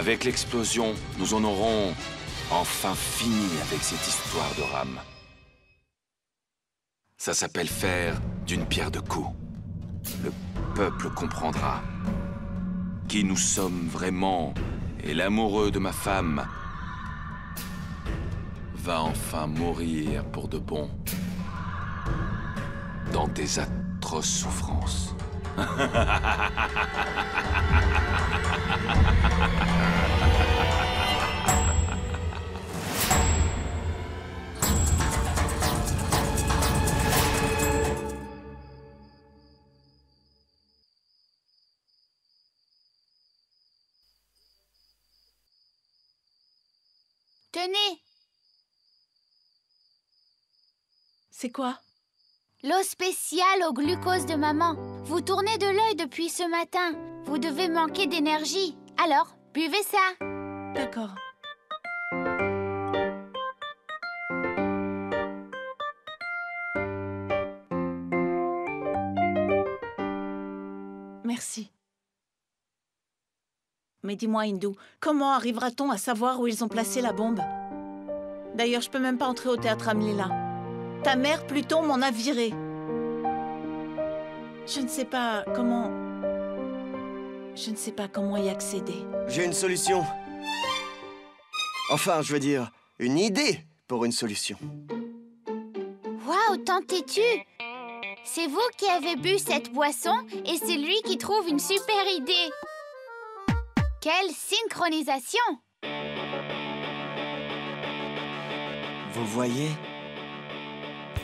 Avec l'explosion, nous en aurons enfin fini avec cette histoire de rame. Ça s'appelle faire d'une pierre deux coups. Le peuple comprendra qui nous sommes vraiment, et l'amoureux de ma femme va enfin mourir pour de bon dans des atroces souffrances. Tenez, C'est quoi? l'eau spéciale au glucose de maman. Vous tournez de l'œil depuis ce matin. Vous devez manquer d'énergie. Alors, buvez ça. D'accord. Merci. Mais dis-moi, Hindou, comment arrivera-t-on à savoir où ils ont placé la bombe? D'ailleurs, je peux même pas entrer au théâtre Ramlila. Ta mère, Pluton, m'en a viré. Je ne sais pas comment y accéder. J'ai une solution. Enfin, je veux dire, une idée pour une solution. Waouh, Tante-tu? C'est vous qui avez bu cette boisson et c'est lui qui trouve une super idée. Quelle synchronisation! Vous voyez?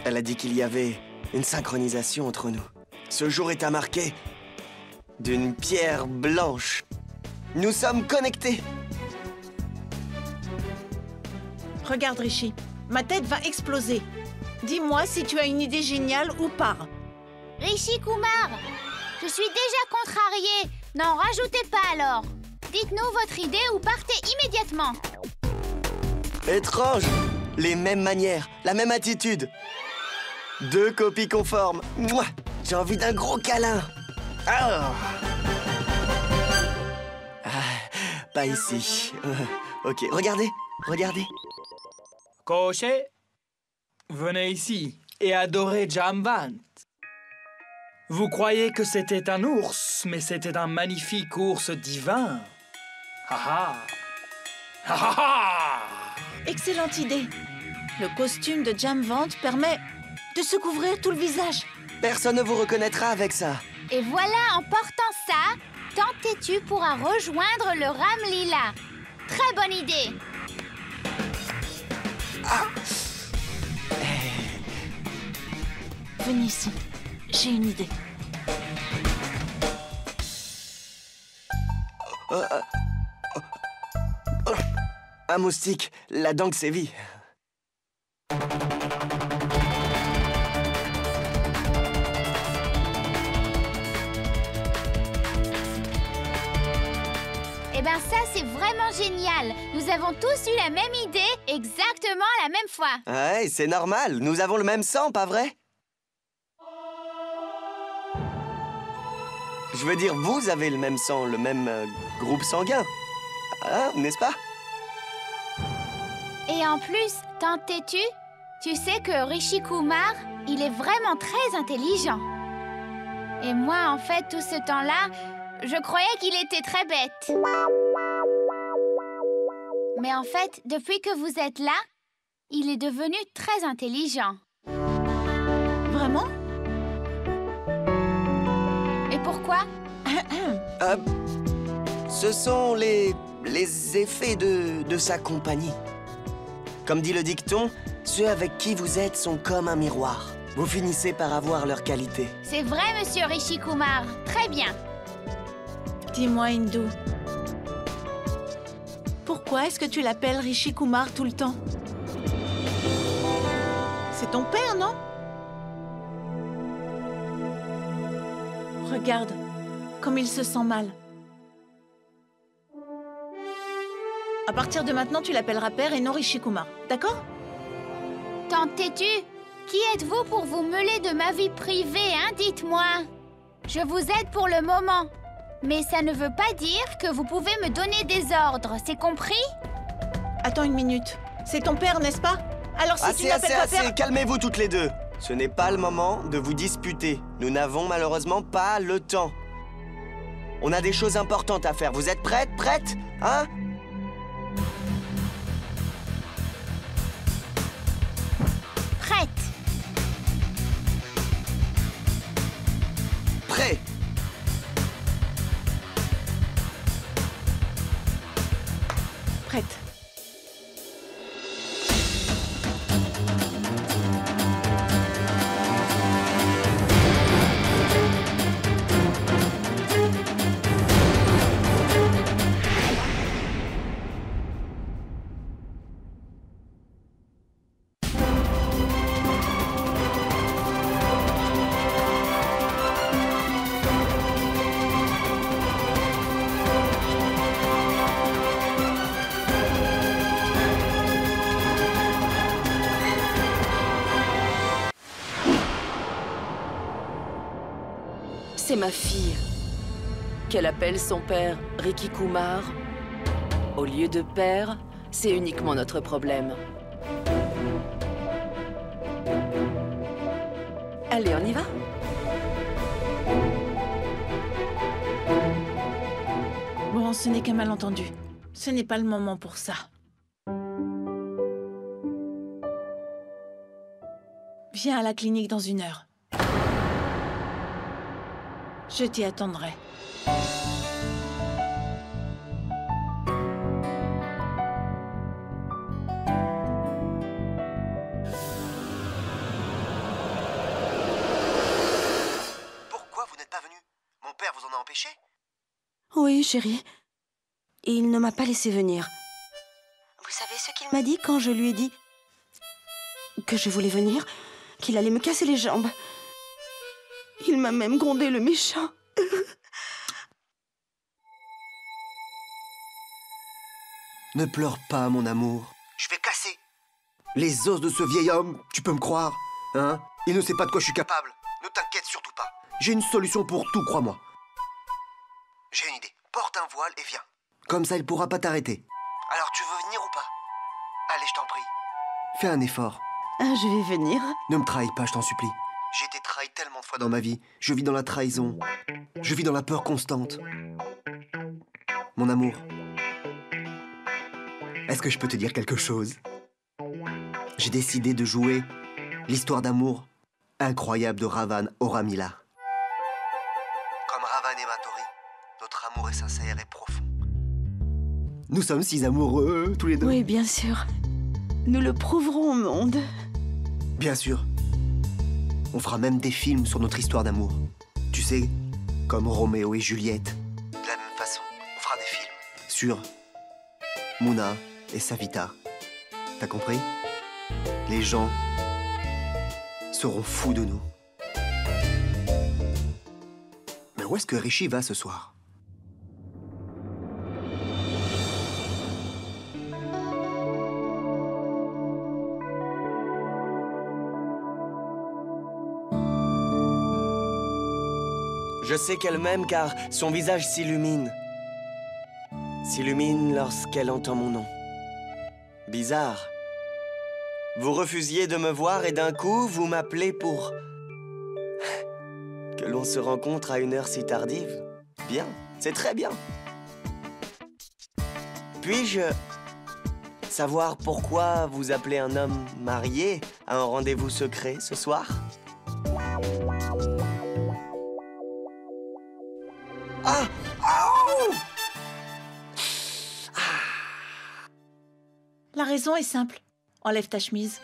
Elle a dit qu'il y avait une synchronisation entre nous. Ce jour est à marquer d'une pierre blanche. Nous sommes connectés. Regarde, Rishi, ma tête va exploser. Dis-moi si tu as une idée géniale ou pas. Rishi Kumar, je suis déjà contrariée. N'en rajoutez pas alors. Dites-nous votre idée ou partez immédiatement. Étrange. Les mêmes manières, la même attitude. Deux copies conformes. Mouah, j'ai envie d'un gros câlin. Ah. Pas ici. Ok, regardez, regardez. Koché, venez ici et adorez Jamvant. Vous croyez que c'était un ours, mais c'était un magnifique ours divin. Ha ha! Ha ha ha! Excellente idée. Le costume de Jamvant permet de se couvrir tout le visage. Personne ne vous reconnaîtra avec ça. Et voilà, en portant ça, Tante-tu pourra rejoindre le Ramlila. Très bonne idée. Venez ici. J'ai une idée. Un moustique, la dent que sévit. Eh ben ça, c'est vraiment génial. Nous avons tous eu la même idée, exactement la même fois. Ouais, c'est normal. Nous avons le même sang, pas vrai? Je veux dire, vous avez le même sang, le même groupe sanguin. Hein, n'est-ce pas? Et en plus, Tante-tu, tu sais que Rishi Kumar, il est vraiment très intelligent. Et moi, en fait, tout ce temps-là, je croyais qu'il était très bête. Mais en fait, depuis que vous êtes là, il est devenu très intelligent. Vraiment? Et pourquoi? Ce sont les effets de sa compagnie. Comme dit le dicton, ceux avec qui vous êtes sont comme un miroir. Vous finissez par avoir leur qualité. C'est vrai, monsieur Rishi Kumar. Très bien. Dis-moi, Hindou. Pourquoi est-ce que tu l'appelles Rishi Kumar tout le temps? C'est ton père, non? Regarde, comme il se sent mal. À partir de maintenant, tu l'appelleras père et non Rishi Kumar, d'accord? Tante-tu, qui êtes-vous pour vous mêler de ma vie privée, hein? Dites-moi. Je vous aide pour le moment. Mais ça ne veut pas dire que vous pouvez me donner des ordres, c'est compris? Attends une minute. C'est ton père, n'est-ce pas? Alors si tu Assez, n'appelles pas père... calmez-vous toutes les deux. Ce n'est pas le moment de vous disputer. Nous n'avons malheureusement pas le temps. On a des choses importantes à faire. Vous êtes prêtes? Hein? Prête. Prêt. Prête. C'est ma fille, qu'elle appelle son père Ricky Kumar. Au lieu de père, c'est uniquement notre problème. Allez, on y va? Bon, ce n'est qu'un malentendu. Ce n'est pas le moment pour ça. Viens à la clinique dans 1 heure. Je t'y attendrai. Pourquoi vous n'êtes pas venu? Mon père vous en a empêché? Oui, chérie. Et il ne m'a pas laissé venir. Vous savez ce qu'il m'a dit quand je lui ai dit que je voulais venir? Qu'il allait me casser les jambes. Il m'a même grondé, le méchant. Ne pleure pas, mon amour. Je vais casser les os de ce vieil homme, tu peux me croire, hein? Il ne sait pas de quoi je suis capable. Ne t'inquiète surtout pas. J'ai une solution pour tout, crois-moi. J'ai une idée. Porte un voile et viens. Comme ça, il pourra pas t'arrêter. Alors, tu veux venir ou pas? Allez, je t'en prie. Fais un effort. Ah, je vais venir. Ne me trahis pas, je t'en supplie. J'ai été trahi tellement de fois dans ma vie. Je vis dans la trahison. Je vis dans la peur constante. Mon amour, est-ce que je peux te dire quelque chose? J'ai décidé de jouer l'histoire d'amour incroyable de Ravan Oramila. Comme Ravan et Matori, notre amour est sincère et profond. Nous sommes si amoureux, tous les deux. Oui, bien sûr. Nous le prouverons au monde. Bien sûr. On fera même des films sur notre histoire d'amour. Tu sais, comme Roméo et Juliette. De la même façon, on fera des films sur Muna et Savita. T'as compris? Les gens seront fous de nous. Mais où est-ce que Rishi va ce soir? Je sais qu'elle m'aime car son visage s'illumine. S'illumine lorsqu'elle entend mon nom. Bizarre. Vous refusiez de me voir et d'un coup, vous m'appelez pour... que l'on se rencontre à une heure si tardive. Bien, c'est très bien. Puis-je savoir pourquoi vous appelez un homme marié à un rendez-vous secret ce soir? Ah! Oh! La raison est simple. Enlève ta chemise.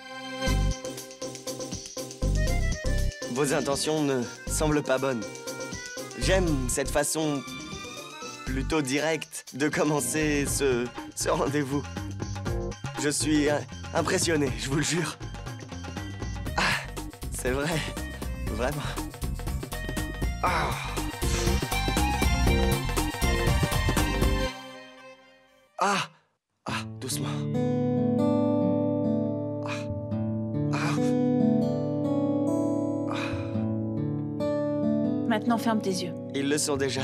Vos intentions ne semblent pas bonnes. J'aime cette façon plutôt directe de commencer ce rendez-vous. Je suis impressionné, je vous le jure. Ah, c'est vrai, vraiment. Ah. Ah, ah, doucement. Maintenant, ferme tes yeux. Ils le sont déjà.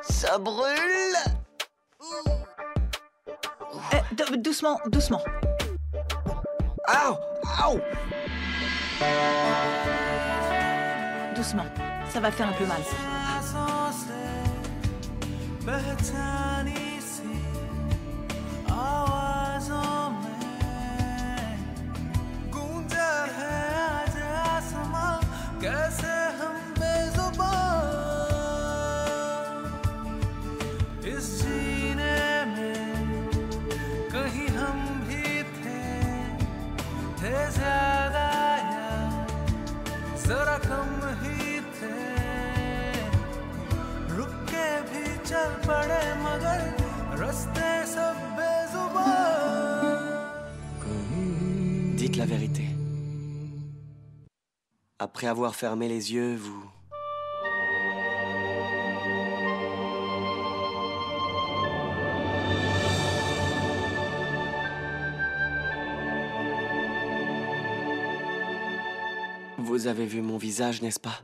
Ça brûle. Doucement, doucement. Aouh! Aouh! Doucement. Ça va faire un peu mal. Dites la vérité. Après avoir fermé les yeux, vous... Vous avez vu mon visage, n'est-ce pas?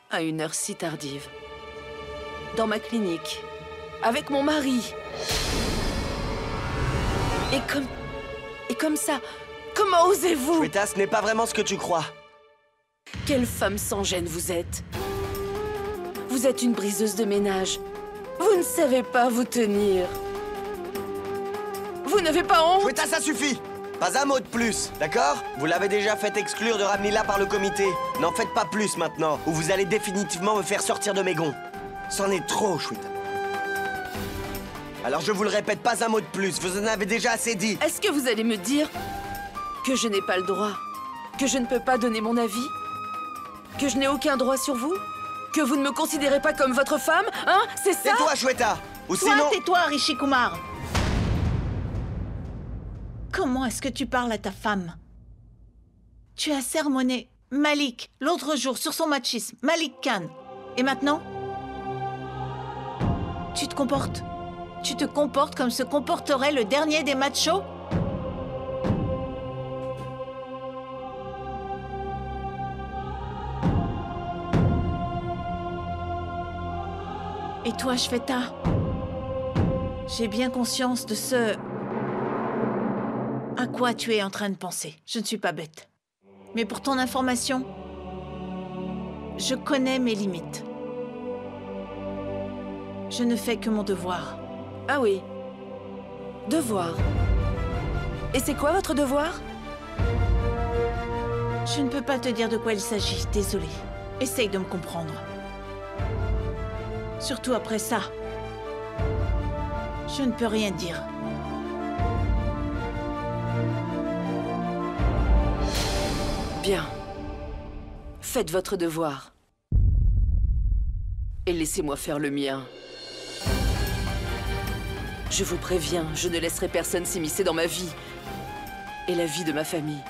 À une heure si tardive, dans ma clinique, avec mon mari. Et comme ça, comment osez-vous? Shweta, ce n'est pas vraiment ce que tu crois. Quelle femme sans gêne vous êtes. Vous êtes une briseuse de ménage. Vous ne savez pas vous tenir. Vous n'avez pas honte? Shweta, ça suffit! Pas un mot de plus, d'accord? Vous l'avez déjà fait exclure de Ramlila par le comité. N'en faites pas plus maintenant, ou vous allez définitivement me faire sortir de mes gonds. C'en est trop, Shweta. Alors je vous le répète, pas un mot de plus, vous en avez déjà assez dit. Est-ce que vous allez me dire que je n'ai pas le droit? Que je ne peux pas donner mon avis? Que je n'ai aucun droit sur vous? Que vous ne me considérez pas comme votre femme? Hein? C'est ça? Tais-toi, Shweta! Ou Toi, sinon... tais-toi, Rishi Kumar. Comment est-ce que tu parles à ta femme? Tu as sermonné Malik l'autre jour sur son machisme, Malik Khan. Et maintenant? Tu te comportes comme se comporterait le dernier des machos? Et toi, Shweta? J'ai bien conscience de ce... à quoi tu es en train de penser. Je ne suis pas bête. Mais pour ton information, je connais mes limites. Je ne fais que mon devoir. Ah oui. Devoir. Et c'est quoi votre devoir? Je ne peux pas te dire de quoi il s'agit, désolée. Essaye de me comprendre. Surtout après ça. Je ne peux rien dire. Bien. Faites votre devoir. Et laissez-moi faire le mien. Je vous préviens, je ne laisserai personne s'immiscer dans ma vie et la vie de ma famille.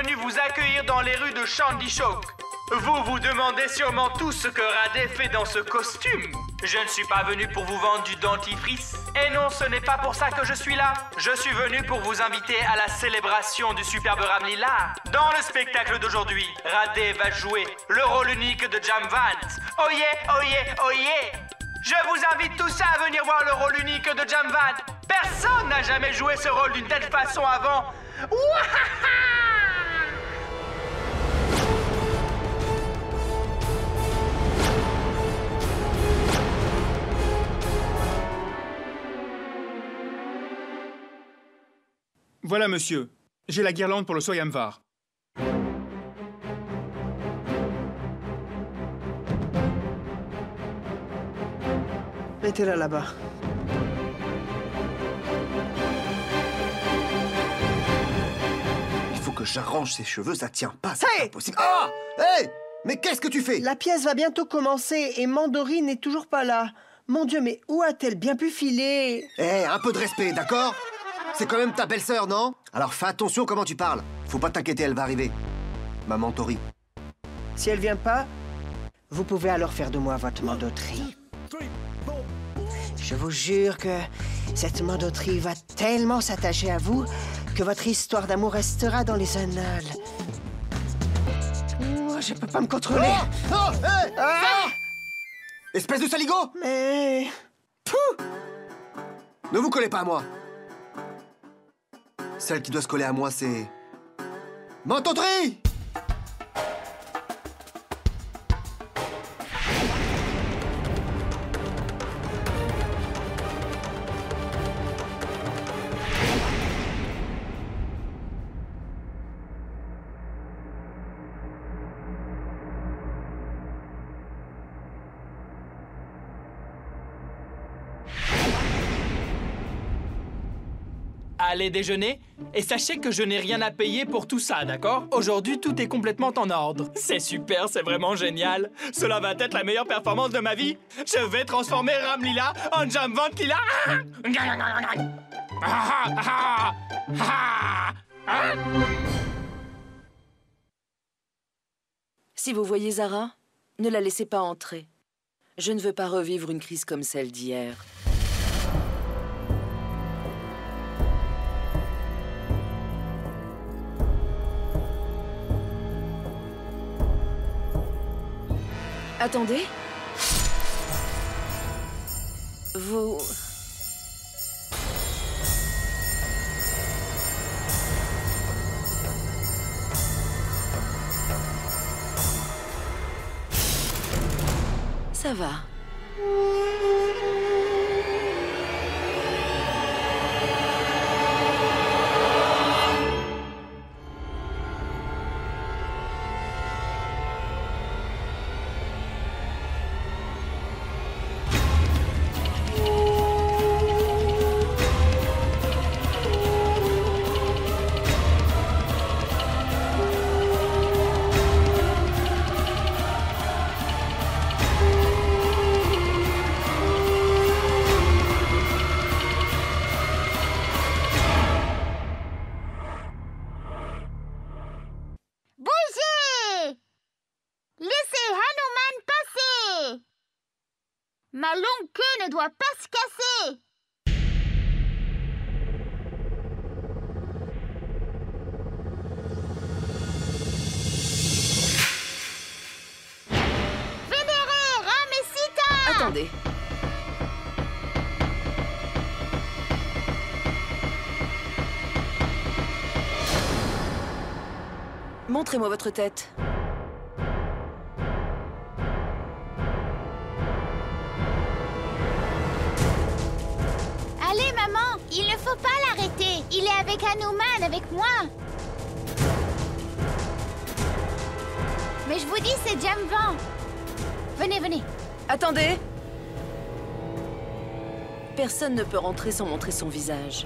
venu vous accueillir dans les rues de Shandishok. Vous vous demandez sûrement tout ce que Radé fait dans ce costume. Je ne suis pas venu pour vous vendre du dentifrice. Et non, ce n'est pas pour ça que je suis là. Je suis venu pour vous inviter à la célébration du superbe Ramlila. Dans le spectacle d'aujourd'hui, Radé va jouer le rôle unique de Jamvant. Oh yeah, oh yeah, oh yeah! Je vous invite tous à venir voir le rôle unique de Jamvant. Personne n'a jamais joué ce rôle d'une telle façon avant. Ouahaha! Voilà, monsieur. J'ai la guirlande pour le Soyamvar. Mettez-la là-bas. Il faut que j'arrange ses cheveux, ça tient pas, c'est pas possible. Ah! Hey! Mais qu'est-ce que tu fais? La pièce va bientôt commencer et Mandori n'est toujours pas là. Mon Dieu, mais où a-t-elle bien pu filer? Eh, un peu de respect, d'accord? C'est quand même ta belle-sœur, non? Alors fais attention comment tu parles. Faut pas t'inquiéter, elle va arriver. Maman Tori. Si elle vient pas, vous pouvez alors faire de moi votre mandoterie. Je vous jure que cette mandoterie va tellement s'attacher à vous que votre histoire d'amour restera dans les annales. Oh, je peux pas me contrôler. Oh! Oh! Hey! Ah! Espèce de saligo! Mais... Pouh! Ne vous collez pas à moi. Celle qui doit se coller à moi, c'est... Mantoterie! Allez déjeuner et sachez que je n'ai rien à payer pour tout ça, d'accord? Aujourd'hui, tout est complètement en ordre. C'est super, c'est vraiment génial. Cela va être la meilleure performance de ma vie. Je vais transformer Ramlila en Jamvant Lila. Si vous voyez Zara, ne la laissez pas entrer. Je ne veux pas revivre une crise comme celle d'hier. Attendez. Vous... Ça va. Ma longue queue ne doit pas se casser. Vénéré, Ram et Sita! Attendez. Montrez-moi votre tête. Allez, maman, il ne faut pas l'arrêter. Il est avec Hanuman, avec moi. Mais je vous dis, c'est Jamvant. Venez, venez. Attendez. Personne ne peut rentrer sans montrer son visage.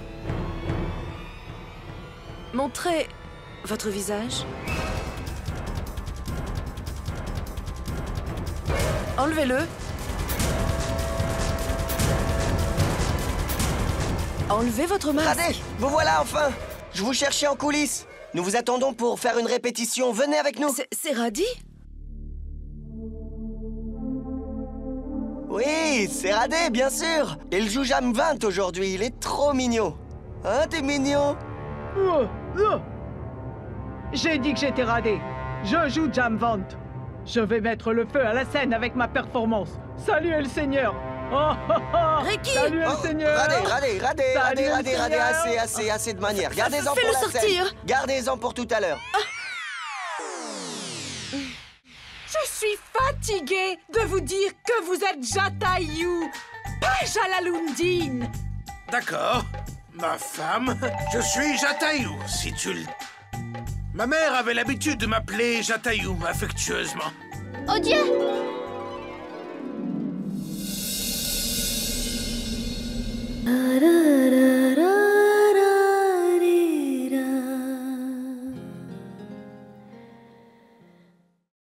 Montrez votre visage. Enlevez-le. Enlevez votre masque. Radé, vous voilà enfin. Je vous cherchais en coulisses. Nous vous attendons pour faire une répétition. Venez avec nous. C'est Radhi? Oui, c'est Radé, bien sûr. Il joue Jamvant aujourd'hui. Il est trop mignon. Hein, t'es mignon? J'ai dit que j'étais Radé. Je joue Jamvant. Je vais mettre le feu à la scène avec ma performance. Saluez le Seigneur. Ricky! Saluez le Seigneur. Radé, assez de manière. Gardez-en pour la scène. Gardez-en pour tout à l'heure. Je suis fatiguée de vous dire que vous êtes Jatayu, pas Jalaluddin. D'accord. Ma femme, je suis Jatayu, si tu le... Ma mère avait l'habitude de m'appeler Jatayu, affectueusement. Oh Dieu! Da